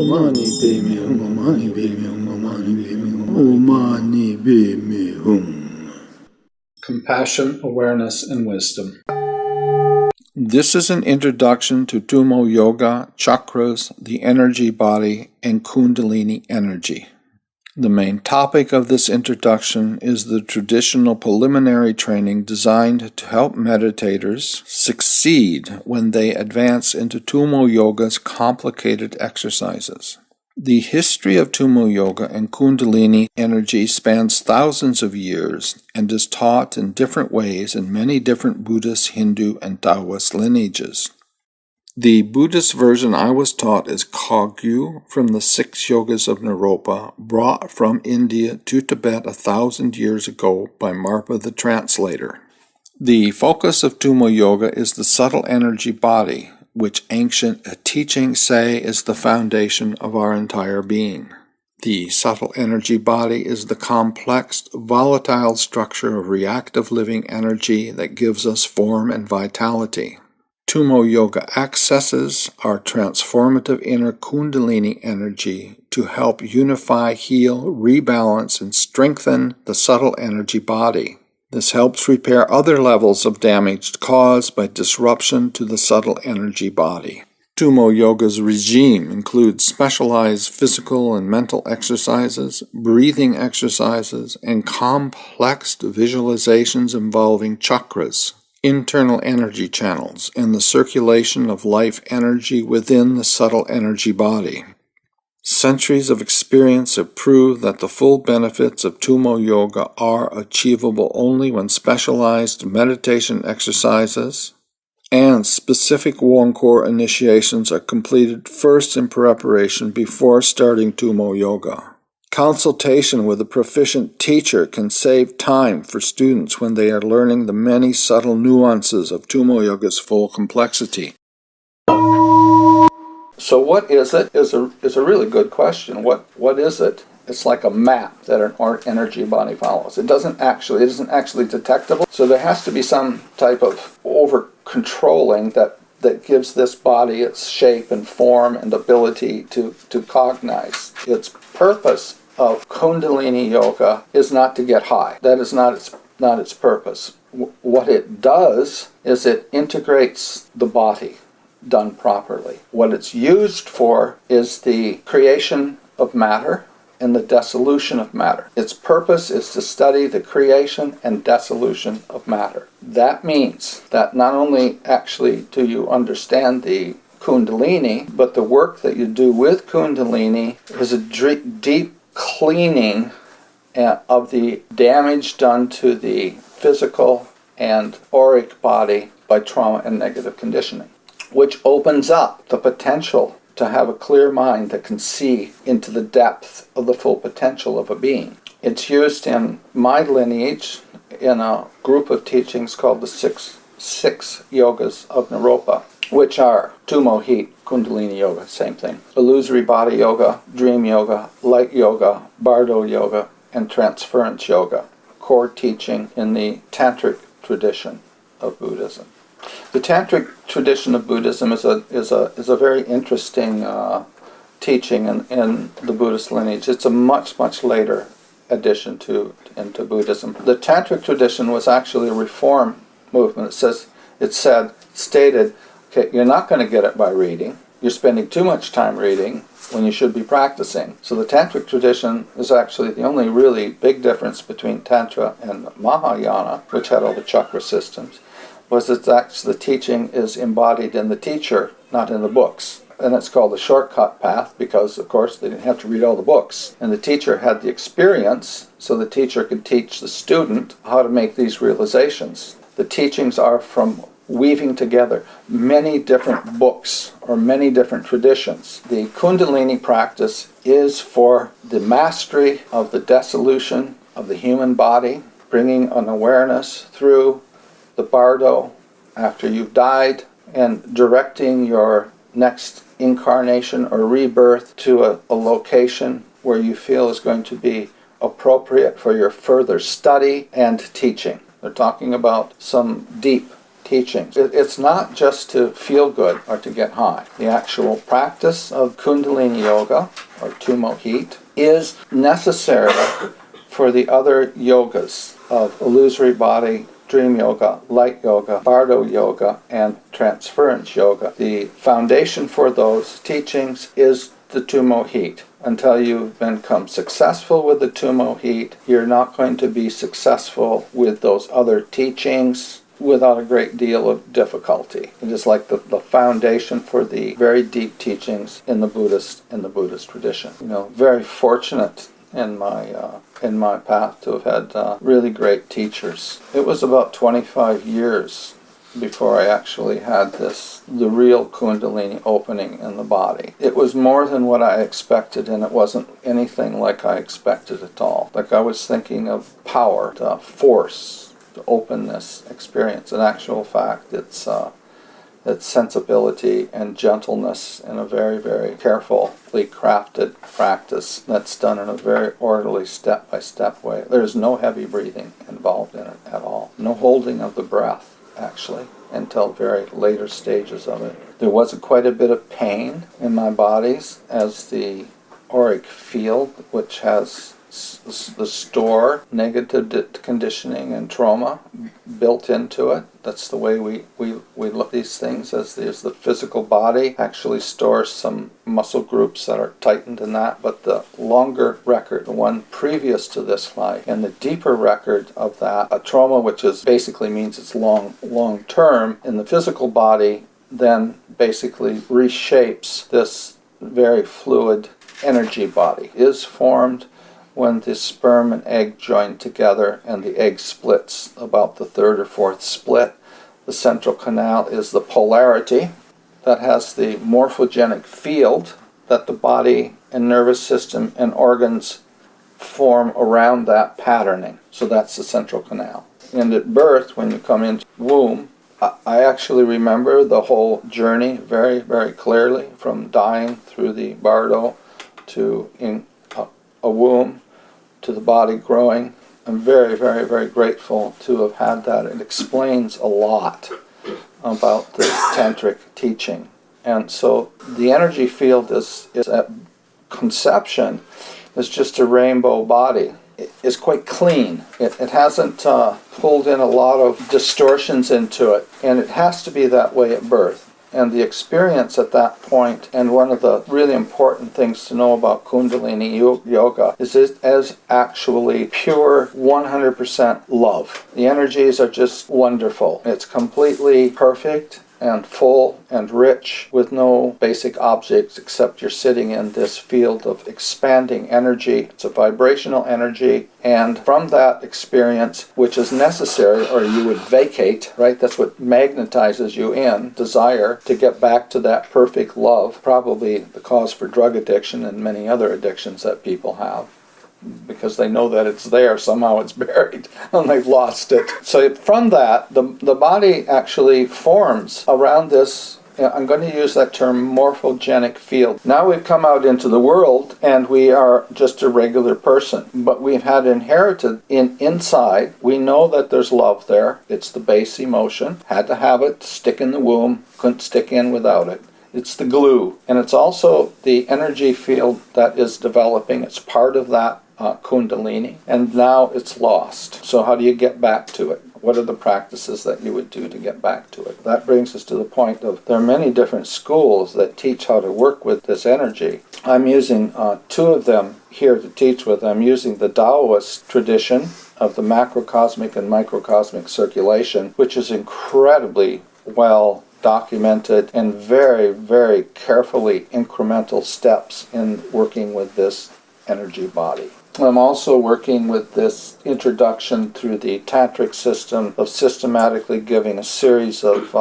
Mani Padme Hum, Mani Padme Hum, Mani Padme Hum, Mani Padme Hum. Compassion, awareness, and wisdom. This is an introduction to Tumo Yoga, Chakras, the energy body, and Kundalini energy. The main topic of this introduction is the traditional preliminary training designed to help meditators succeed when they advance into Tumo Yoga's complicated exercises. The history of Tumo Yoga and Kundalini energy spans thousands of years and is taught in different ways in many different Buddhist, Hindu, and Taoist lineages. The Buddhist version I was taught is Kargyu from the Six Yogas of Naropa, brought from India to Tibet 1,000 years ago by Marpa the Translator. The focus of Tumo Yoga is the subtle energy body, which ancient teachings say is the foundation of our entire being. The subtle energy body is the complex, volatile structure of reactive living energy that gives us form and vitality. Tumo Yoga accesses our transformative inner Kundalini energy to help unify, heal, rebalance, and strengthen the subtle energy body. This helps repair other levels of damage caused by disruption to the subtle energy body. Tumo Yoga's regime includes specialized physical and mental exercises, breathing exercises, and complex visualizations involving chakras, internal energy channels, and the circulation of life energy within the subtle energy body. Centuries of experience have proved that the full benefits of Tumo Yoga are achievable only when specialized meditation exercises and specific Won-core initiations are completed first in preparation before starting Tumo Yoga. Consultation with a proficient teacher can save time for students when they are learning the many subtle nuances of Tumo Yoga's full complexity. So what is it is a really good question. What is it? It's like a map that an energy body follows. It isn't actually detectable. So there has to be some type of over-controlling that gives this body its shape and form and ability to cognize. Its purpose of Kundalini Yoga is not to get high. That is not its purpose. What it does is it integrates the body done properly. What it's used for is the creation of matter and the dissolution of matter. Its purpose is to study the creation and dissolution of matter. That means that not only actually do you understand the Kundalini, but the work that you do with Kundalini is a deep cleaning of the damage done to the physical and auric body by trauma and negative conditioning, which opens up the potential to have a clear mind that can see into the depth of the full potential of a being. It's used in my lineage in a group of teachings called the Six Yogas of Naropa, which are Tummo Heat, Kundalini Yoga, same thing, illusory body yoga, dream yoga, light yoga, bardo yoga, and transference yoga, core teaching in the tantric tradition of Buddhism. The tantric tradition of Buddhism is a very interesting teaching in the Buddhist lineage. It's a much later addition into Buddhism. The tantric tradition was actually a reform movement. It stated, okay, you're not going to get it by reading. You're spending too much time reading when you should be practicing. So the tantric tradition is actually the only really big difference between Tantra and Mahayana, which had all the chakra systems, was that the teaching is embodied in the teacher, not in the books. And it's called the shortcut path because, of course, they didn't have to read all the books. And the teacher had the experience, so the teacher could teach the student how to make these realizations. The teachings are from weaving together many different books or many different traditions. The Kundalini practice is for the mastery of the dissolution of the human body, bringing an awareness through the bardo after you've died, and directing your next incarnation or rebirth to a location where you feel is going to be appropriate for your further study and teaching. They're talking about some deep teachings. It's not just to feel good or to get high. The actual practice of Kundalini Yoga, or Tumo heat, is necessary for the other yogas of illusory body, dream yoga, light yoga, bardo yoga, and transference yoga. The foundation for those teachings is the Tumo heat. Until you've become successful with the Tumo heat, you're not going to be successful with those other teachings without a great deal of difficulty. It is like the foundation for the very deep teachings in the Buddhist tradition. Very fortunate in my path to have had really great teachers. It was about 25 years before I actually had the real Kundalini opening in the body. It was more than what I expected, and it wasn't anything like I expected at all. Like I was thinking of power, force, to open this experience. In actual fact, it's sensibility and gentleness in a very, very carefully crafted practice that's done in a very orderly, step-by-step way. There's no heavy breathing involved in it at all. No holding of the breath, actually, until very later stages of it. There was quite a bit of pain in my bodies as the auric field, which has the store negative conditioning and trauma built into it. That's the way we look at these things, as the physical body actually stores some muscle groups that are tightened in that. But the longer record, the one previous to this life, and the deeper record of that, a trauma which basically means it's long term in the physical body, then basically reshapes this very fluid energy body, is formed when the sperm and egg join together and the egg splits about the third or fourth split. The central canal is the polarity that has the morphogenic field that the body and nervous system and organs form around that patterning. So that's the central canal. And at birth, when you come into womb, I actually remember the whole journey very, very clearly, from dying through the bardo to in a womb to the body growing. I'm very, very, very grateful to have had that. It explains a lot about this tantric teaching. And so the energy field is at conception is just a rainbow body. It's quite clean. It hasn't pulled in a lot of distortions into it, and it has to be that way at birth. And the experience at that point, and one of the really important things to know about Kundalini Yoga, is it is actually pure 100% love. The energies are just wonderful. It's completely perfect and full and rich with no basic objects except you're sitting in this field of expanding energy. It's a vibrational energy, and from that experience, which is necessary or you would vacate, right? That's what magnetizes you in, desire to get back to that perfect love, probably the cause for drug addiction and many other addictions that people have, because they know that it's there, somehow it's buried, and they've lost it. So from that, the body actually forms around this, I'm going to use that term, morphogenic field. Now we've come out into the world, and we are just a regular person, but we've had inherited inside, we know that there's love there. It's the base emotion, had to have it, stick in the womb, couldn't stick in without it. It's the glue, and it's also the energy field that is developing. It's part of that Kundalini, and now it's lost. So how do you get back to it? What are the practices that you would do to get back to it? That brings us to the point of there are many different schools that teach how to work with this energy. I'm using two of them here to teach with. I'm using the Taoist tradition of the macrocosmic and microcosmic circulation, which is incredibly well documented and very, very carefully incremental steps in working with this energy body. I'm also working with this introduction through the tantric system of systematically giving a series of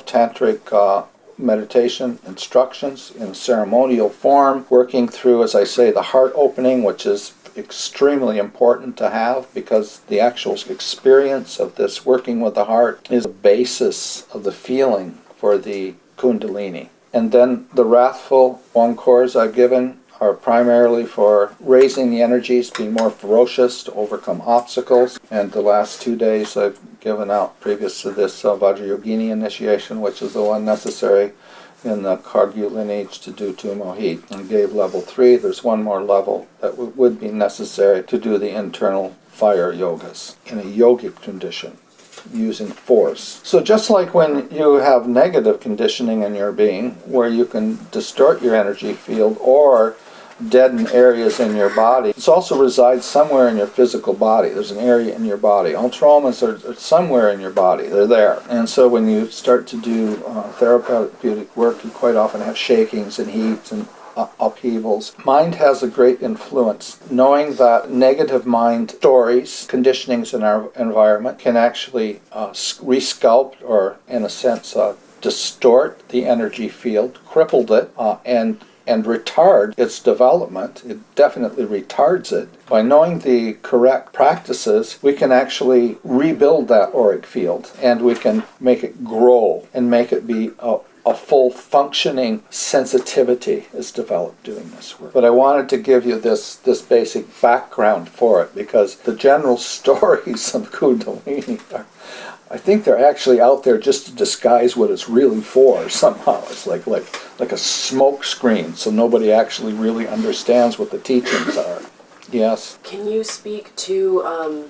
tantric meditation instructions in ceremonial form, working through, as I say, the heart opening, which is extremely important to have because the actual experience of this working with the heart is the basis of the feeling for the Kundalini. And then the wrathful Wangkors I've given are primarily for raising the energies, being more ferocious to overcome obstacles. And the last 2 days I've given out previous to this Vajrayogini initiation, which is the one necessary in the Kargyu lineage to do Tummo heat, and gave level 3. There's one more level that would be necessary to do the internal fire yogas in a yogic condition, using force. So just like when you have negative conditioning in your being, where you can distort your energy field or deaden areas in your body, it also resides somewhere in your physical body. There's an area in your body. All traumas are somewhere in your body. They're there. And so when you start to do therapeutic work, you quite often have shakings and heats and upheavals. Mind has a great influence. Knowing that negative mind stories, conditionings in our environment can actually resculpt, or in a sense distort the energy field, crippled it, and retard its development. It definitely retards it. By knowing the correct practices, we can actually rebuild that auric field, and we can make it grow and make it be a full functioning sensitivity is developed doing this work. But I wanted to give you this basic background for it, because the general stories of Kundalini I think they're actually out there just to disguise what it's really for somehow. It's like a smoke screen, so nobody actually really understands what the teachings are. Yes? Can you speak to,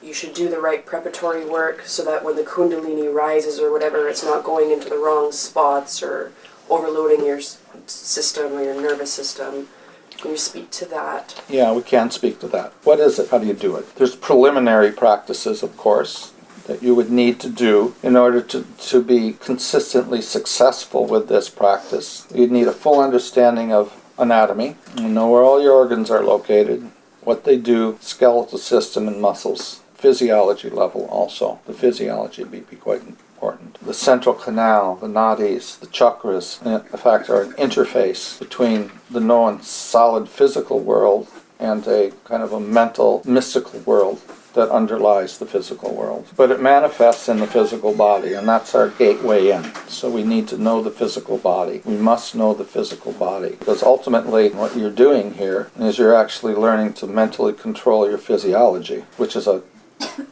you should do the right preparatory work so that when the Kundalini rises or whatever, it's not going into the wrong spots or overloading your system or your nervous system. Can you speak to that? Yeah, we can speak to that. What is it? How do you do it? There's preliminary practices, of course, that you would need to do in order to be consistently successful with this practice. You'd need a full understanding of anatomy. You know where all your organs are located, what they do, skeletal system and muscles. Physiology level also. The physiology would be quite important. The central canal, the nadis, the chakras, in fact, are an interface between the known solid physical world and a kind of a mental, mystical world that underlies the physical world. But it manifests in the physical body, and that's our gateway in. So we need to know the physical body. We must know the physical body, because ultimately what you're doing here is you're actually learning to mentally control your physiology, which is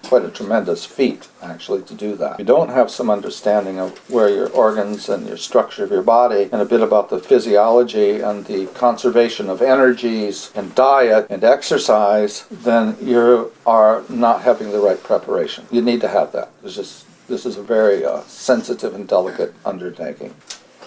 quite a tremendous feat, actually, to do that. If you don't have some understanding of where your organs and your structure of your body, and a bit about the physiology and the conservation of energies and diet and exercise, then you are not having the right preparation. You need to have that. This is a very sensitive and delicate undertaking.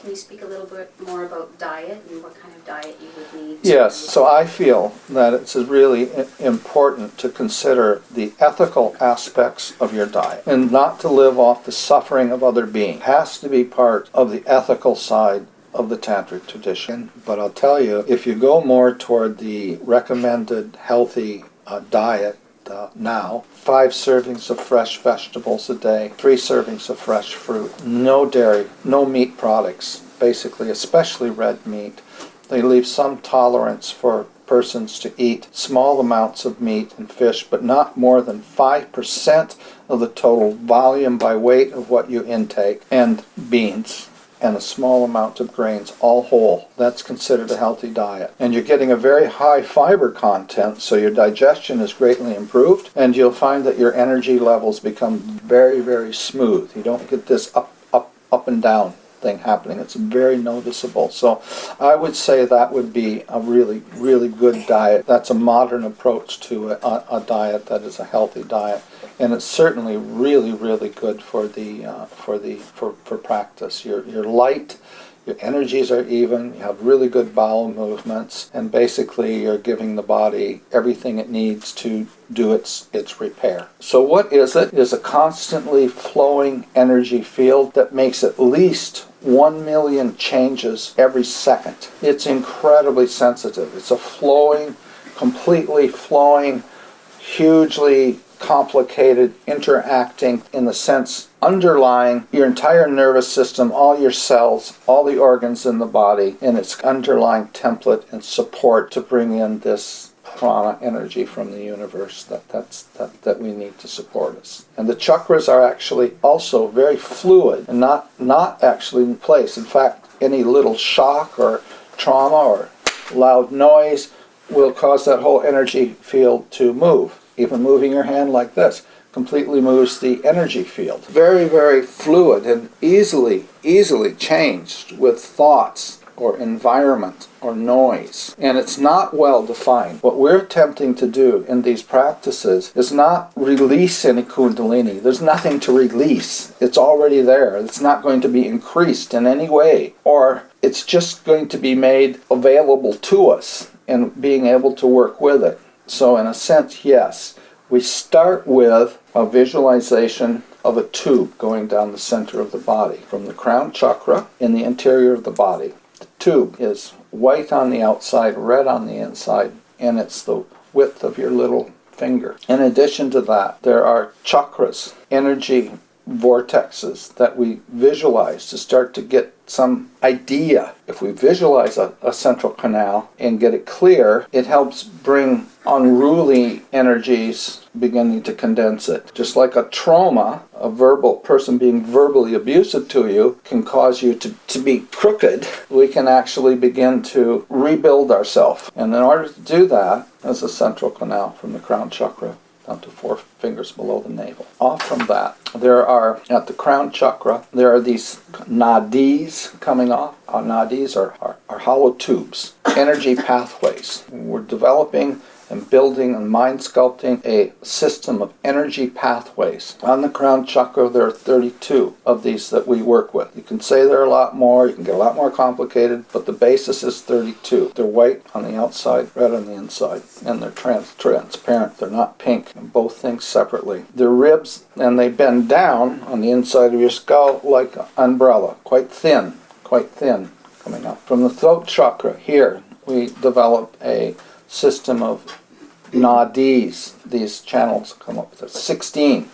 Can you speak a little bit more about diet and what kind of diet you would need? Yes, so I feel that it's really important to consider the ethical aspects of your diet and not to live off the suffering of other beings. It has to be part of the ethical side of the tantric tradition. But I'll tell you, if you go more toward the recommended healthy diet, now, 5 servings of fresh vegetables a day, 3 servings of fresh fruit, no dairy, no meat products, basically, especially red meat. They leave some tolerance for persons to eat small amounts of meat and fish, but not more than 5% of the total volume by weight of what you intake, and beans, and a small amount of grains, all whole. That's considered a healthy diet. And you're getting a very high fiber content, so your digestion is greatly improved, and you'll find that your energy levels become very, very smooth. You don't get this up and down thing happening. It's very noticeable. So I would say that would be a really, really good diet. That's a modern approach to a diet that is a healthy diet. And it's certainly really, really good for practice. You're light, your energies are even, you have really good bowel movements, and basically you're giving the body everything it needs to do its repair. So what is it? It is a constantly flowing energy field that makes at least 1 million changes every second. It's incredibly sensitive. It's a flowing, completely flowing, hugely complicated, interacting, in the sense underlying your entire nervous system, all your cells, all the organs in the body, and its underlying template and support to bring in this prana energy from the universe that we need to support us. And the chakras are actually also very fluid and not actually in place. In fact, any little shock or trauma or loud noise will cause that whole energy field to move. Even moving your hand like this completely moves the energy field. Very, very fluid and easily changed with thoughts or environment or noise. And it's not well defined. What we're attempting to do in these practices is not release any Kundalini. There's nothing to release. It's already there. It's not going to be increased in any way, or it's just going to be made available to us and being able to work with it. So in a sense, yes, we start with a visualization of a tube going down the center of the body, from the crown chakra in the interior of the body. The tube is white on the outside, red on the inside, and it's the width of your little finger. In addition to that, there are chakras, energy vortexes that we visualize to start to get some idea. If we visualize a central canal and get it clear, it helps bring unruly energies beginning to condense it. Just like a trauma, a verbal person being verbally abusive to you can cause you to be crooked, we can actually begin to rebuild ourselves. And in order to do that, there's a central canal from the crown chakra down to 4 fingers below the navel. Off from that, there are, at the crown chakra, there are these nadis coming off. Nadis are hollow tubes, energy pathways. We're developing and building and mind sculpting a system of energy pathways. On the crown chakra, there are 32 of these that we work with. You can say there are a lot more, you can get a lot more complicated, but the basis is 32. They're white on the outside, red on the inside, and they're transparent. They're not pink, and both things separately. They're ribs, and they bend down on the inside of your skull like an umbrella, quite thin coming up. From the throat chakra here, we develop a system of nadis. These channels come up with 16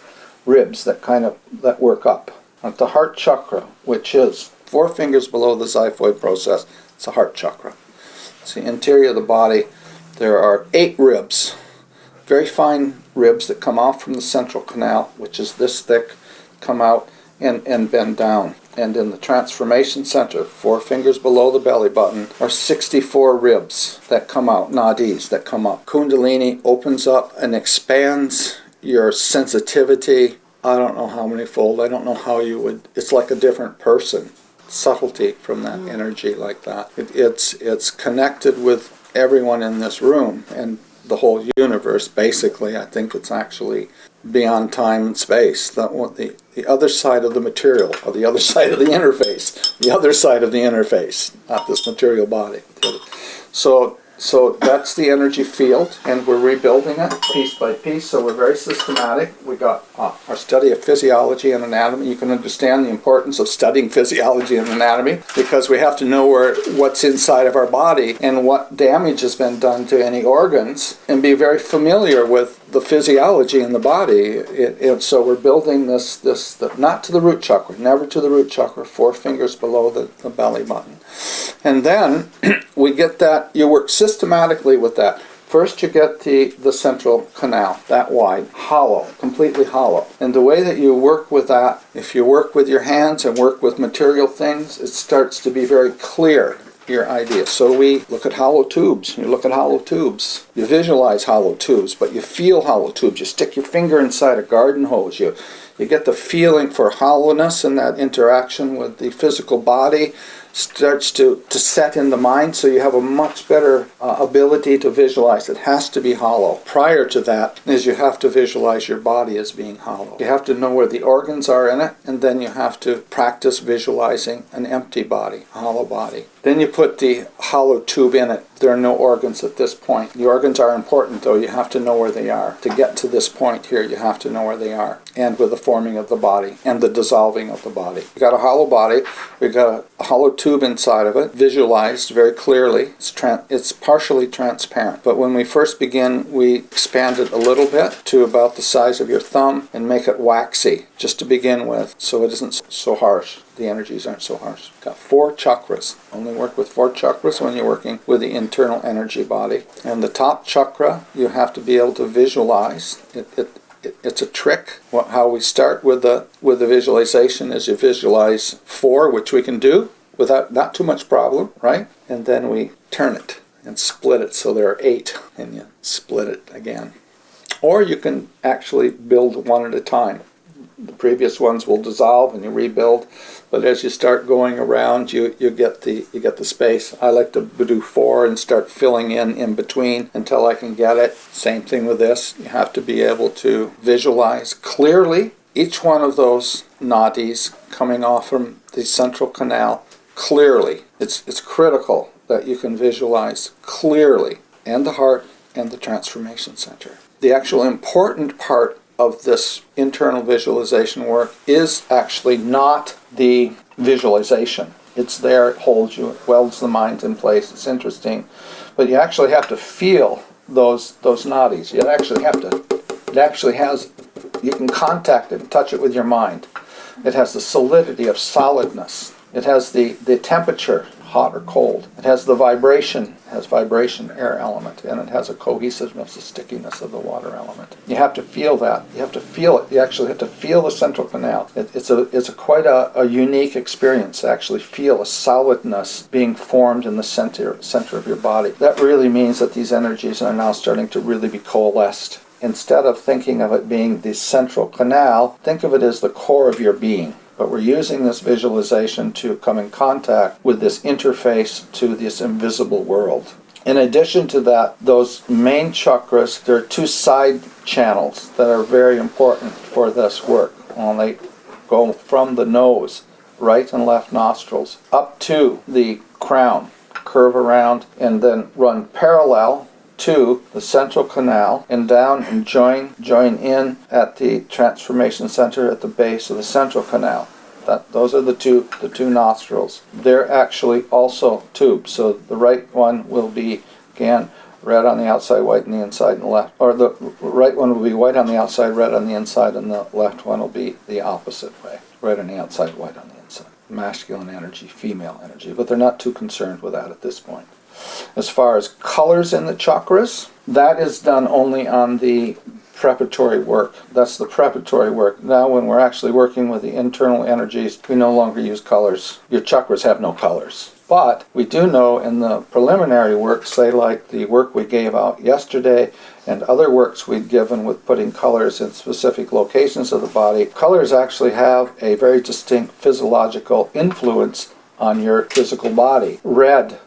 ribs that work up. At the heart chakra, which is 4 fingers below the xiphoid process, it's the heart chakra. It's the interior of the body. There are 8 ribs, very fine ribs that come off from the central canal, which is this thick, come out and bend down. And in the transformation center, 4 fingers below the belly button, are 64 ribs that come out, nadis that come up. Kundalini opens up and expands your sensitivity. I don't know how many fold. I don't know how you would. It's like a different person. Subtlety from that energy like that. It's connected with everyone in this room and the whole universe, basically. I think it's actually beyond time and space. The other side of the material, or the other side of the interface. The other side of the interface, not this material body. So that's the energy field, and we're rebuilding it piece by piece, so we're very systematic. We got our study of physiology and anatomy. You can understand the importance of studying physiology and anatomy, because we have to know what's inside of our body and what damage has been done to any organs, and be very familiar with the physiology in the body. So we're building this not to the root chakra, never to the root chakra, 4 fingers below the belly button. And then we get that, you work systematically with that. First you get the central canal, that wide, hollow, completely hollow. And the way that you work with that, if you work with your hands and work with material things, it starts to be very clear, your idea. So we look at hollow tubes. You look at hollow tubes. You visualize hollow tubes, but you feel hollow tubes. You stick your finger inside a garden hose. You get the feeling for hollowness, and that interaction with the physical body starts to set in the mind, so you have a much better ability to visualize. It has to be hollow. Prior to that is you have to visualize your body as being hollow. You have to know where the organs are in it, and then you have to practice visualizing an empty body, a hollow body. Then you put the hollow tube in it. There are no organs at this point. The organs are important, though. You have to know where they are. To get to this point here, you have to know where they are. And with the forming of the body and the dissolving of the body. We've got a hollow body. We've got a hollow tube inside of it, visualized very clearly. It's partially transparent. But when we first begin, we expand it a little bit to about the size of your thumb and make it waxy, just to begin with, so it isn't so harsh. The energies aren't so harsh. Got 4 chakras. Only work with 4 chakras when you're working with the internal energy body. And the top chakra, you have to be able to visualize. It's a trick. How we start with the visualization is you visualize 4, which we can do without not too much problem, right? And then we turn it and split it so there are 8, and you split it again. Or you can actually build one at a time. The previous ones will dissolve and you rebuild, but as you start going around, you get the space. I like to do 4 and start filling in between until I can get it. Same thing with this. You have to be able to visualize clearly each one of those nadis coming off from the central canal clearly. It's critical that you can visualize clearly, and the heart and the transformation center. The actual important part of this internal visualization work is actually not the visualization. It's there, it holds you, it welds the mind in place, it's interesting, but you actually have to feel those nadis. You actually have to, it actually has, you can contact it and touch it with your mind. It has the solidity of solidness. It has the temperature, hot or cold. It has the vibration, air element, and it has a cohesiveness, a stickiness of the water element. You have to feel that. You have to feel it. You actually have to feel the central canal. It's quite a unique experience to actually feel a solidness being formed in the center of your body. That really means that these energies are now starting to really be coalesced. Instead of thinking of it being the central canal, think of it as the core of your being. But we're using this visualization to come in contact with this interface to this invisible world. In addition to that, those main chakras, there are 2 side channels that are very important for this work. They go from the nose, right and left nostrils, up to the crown, curve around, and then run parallel to the central canal and down and join in at the transformation center at the base of the central canal. Those are the two nostrils. They're actually also tubes. So the right one will be, again, red on the outside, white on the inside, and the left. Or the right one will be white on the outside, red on the inside, and the left one will be the opposite way. Red on the outside, white on the inside. Masculine energy, female energy. But they're not too concerned with that at this point. As far as colors in the chakras, that is done only on the preparatory work. That's the preparatory work. Now when we're actually working with the internal energies, we no longer use colors. Your chakras have no colors. But we do know in the preliminary work, say like the work we gave out yesterday and other works we'd given with putting colors in specific locations of the body, colors actually have a very distinct physiological influence on your physical body. Red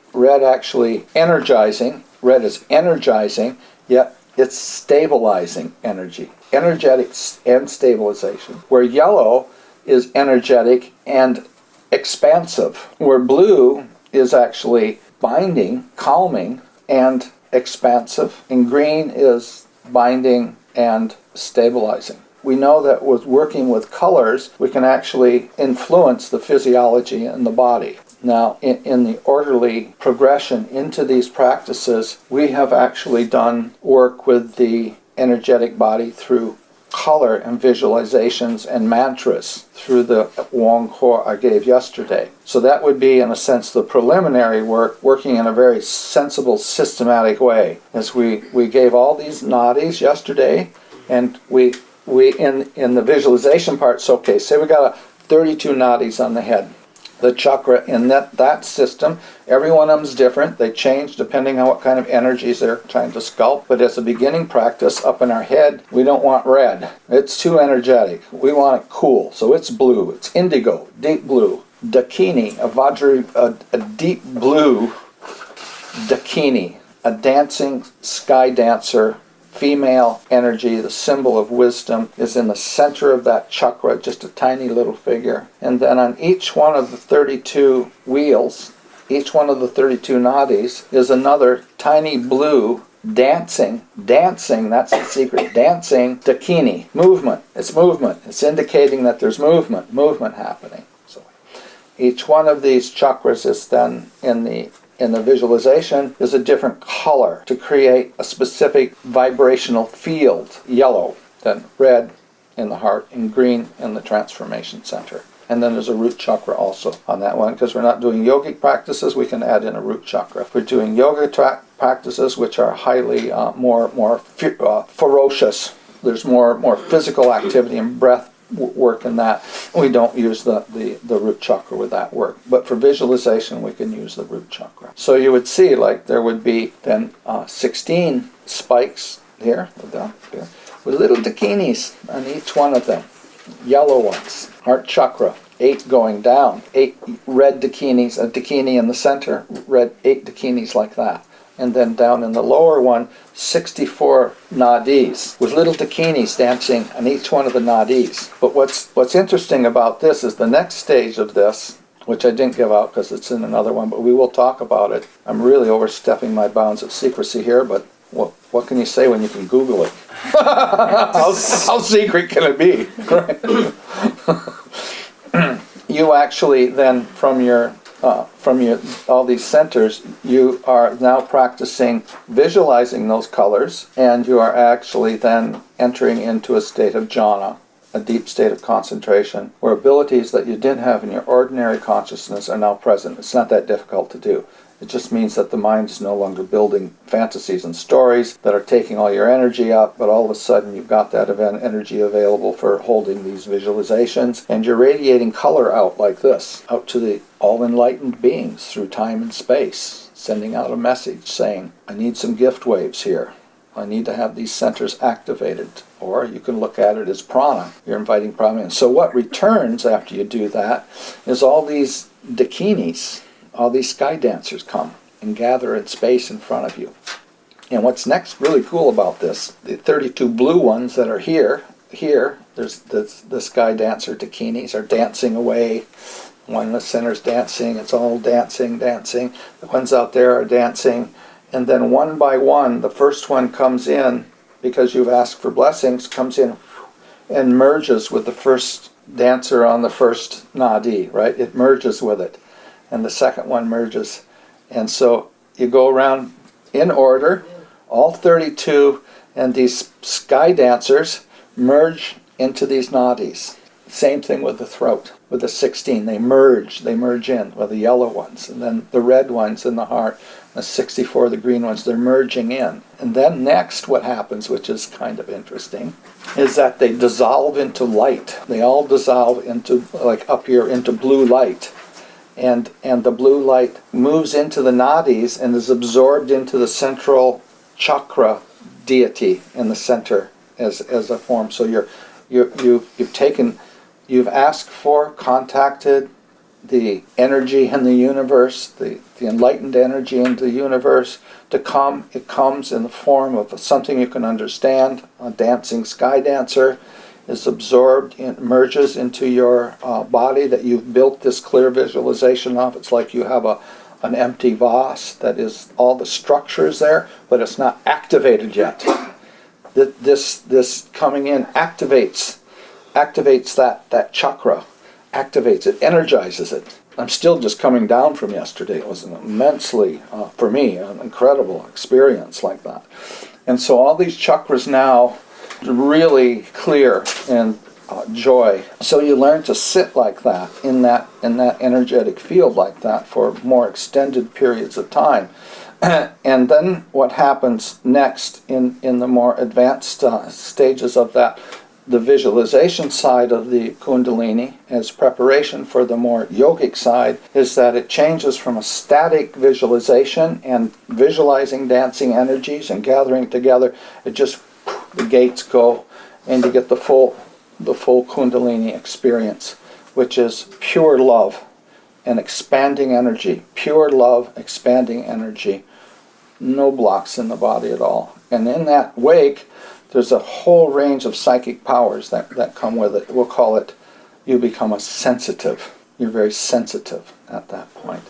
actually energizing. Red is energizing, yet it's stabilizing energy. Energetic and stabilization. Where yellow is energetic and expansive. Where blue is actually binding, calming, and expansive. And green is binding and stabilizing. We know that with working with colors, we can actually influence the physiology in the body. Now, in the orderly progression into these practices, we have actually done work with the energetic body through color and visualizations and mantras through the Wong Core I gave yesterday. So that would be, in a sense, the preliminary work, working in a very sensible, systematic way. As we gave all these nadis yesterday, and we in the visualization part, so okay, say we got 32 nadis on the head. The chakra in that system, every one of them is different. They change depending on what kind of energies they're trying to sculpt. But as a beginning practice, up in our head, we don't want red. It's too energetic. We want it cool. So it's blue. It's indigo, deep blue. Dakini, a deep blue Dakini, a dancing sky dancer, female energy, the symbol of wisdom, is in the center of that chakra, just a tiny little figure. And then on each one of the 32 wheels, each one of the 32 nadis, is another tiny blue dancing, that's the secret, dancing dakini, movement. It's indicating that there's movement happening. So each one of these chakras is then in the visualization is a different color to create a specific vibrational field. Yellow, then red in the heart, and green in the transformation center. And then there's a root chakra also on that one. Because we're not doing yogic practices, we can add in a root chakra. If we're doing yoga practices, which are highly more ferocious, there's more physical activity and breath work in that. We don't use the root chakra with that work. But for visualization, we can use the root chakra. So you would see, like, there would be then 16 spikes here, with little dakinis on each one of them. Yellow ones, heart chakra, 8 going down, 8 red dakinis, a dakini in the center, red 8 dakinis like that. And then down in the lower one, 64 nadis, with little dakinis dancing on each one of the nadis. But what's interesting about this is the next stage of this, which I didn't give out because it's in another one, but we will talk about it. I'm really overstepping my bounds of secrecy here, but what can you say when you can Google it? How secret can it be? You actually then, from your all these centers, you are now practicing visualizing those colors, and you are actually then entering into a state of jhana, a deep state of concentration, where abilities that you didn't have in your ordinary consciousness are now present. It's not that difficult to do. It just means that the mind is no longer building fantasies and stories that are taking all your energy up, but all of a sudden you've got that energy available for holding these visualizations, and you're radiating color out like this, out to the all-enlightened beings through time and space, sending out a message saying, I need some gift waves here. I need to have these centers activated. Or you can look at it as prana. You're inviting prana in. So what returns after you do that is all these dakinis, all these sky dancers come and gather in space in front of you. And what's next really cool about this, the 32 blue ones that are here, there's the sky dancer dakinis are dancing away. One in the center's dancing, it's all dancing. The ones out there are dancing. And then one by one, the first one comes in, because you've asked for blessings, comes in and merges with the first dancer on the first nadi, right? It merges with it. And the second one merges. And so you go around in order, all 32, and these sky dancers merge into these nadis. Same thing with the throat. With the 16, they merge in with the yellow ones, and then the red ones in the heart, the 64, the green ones, they're merging in. And then next what happens, which is kind of interesting, is that they dissolve into light. They all dissolve into, like up here, into blue light. And the blue light moves into the nadis and is absorbed into the central chakra deity in the center as a form. So you've asked for, contacted the energy in the universe, the enlightened energy in the universe to come. It comes in the form of something you can understand. A dancing sky dancer is absorbed, merges into your body that you've built this clear visualization of. It's like you have an empty vase that is all the structures there, but it's not activated yet. This coming in activates that chakra, activates it, energizes it. I'm still just coming down from yesterday. It was an immensely, for me, an incredible experience like that. And so all these chakras now really clear and joy. So you learn to sit like that, in that energetic field like that for more extended periods of time. And then what happens next in the more advanced stages of that, the visualization side of the Kundalini as preparation for the more yogic side, is that it changes from a static visualization and visualizing dancing energies and gathering together. It just, the gates go and you get the full Kundalini experience, which is pure love and expanding energy. Pure love, expanding energy. No blocks in the body at all. And in that wake, there's a whole range of psychic powers that come with it. We'll call it, you become a sensitive. You're very sensitive at that point.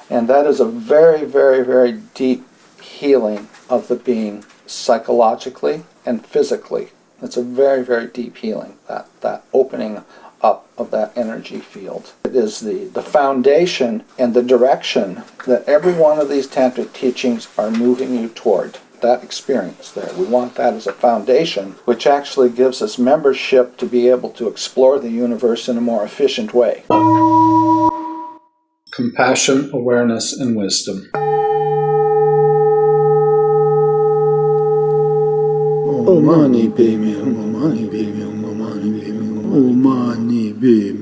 And that is a very, very, very deep healing of the being psychologically and physically. It's a very, very deep healing, that opening up of that energy field. It is the foundation and the direction that every one of these tantric teachings are moving you toward. That experience there. We want that as a foundation, which actually gives us membership to be able to explore the universe in a more efficient way. Compassion, awareness, and wisdom. Om mani padme hum, Om mani padme hum, Om mani padme hum, Om mani padme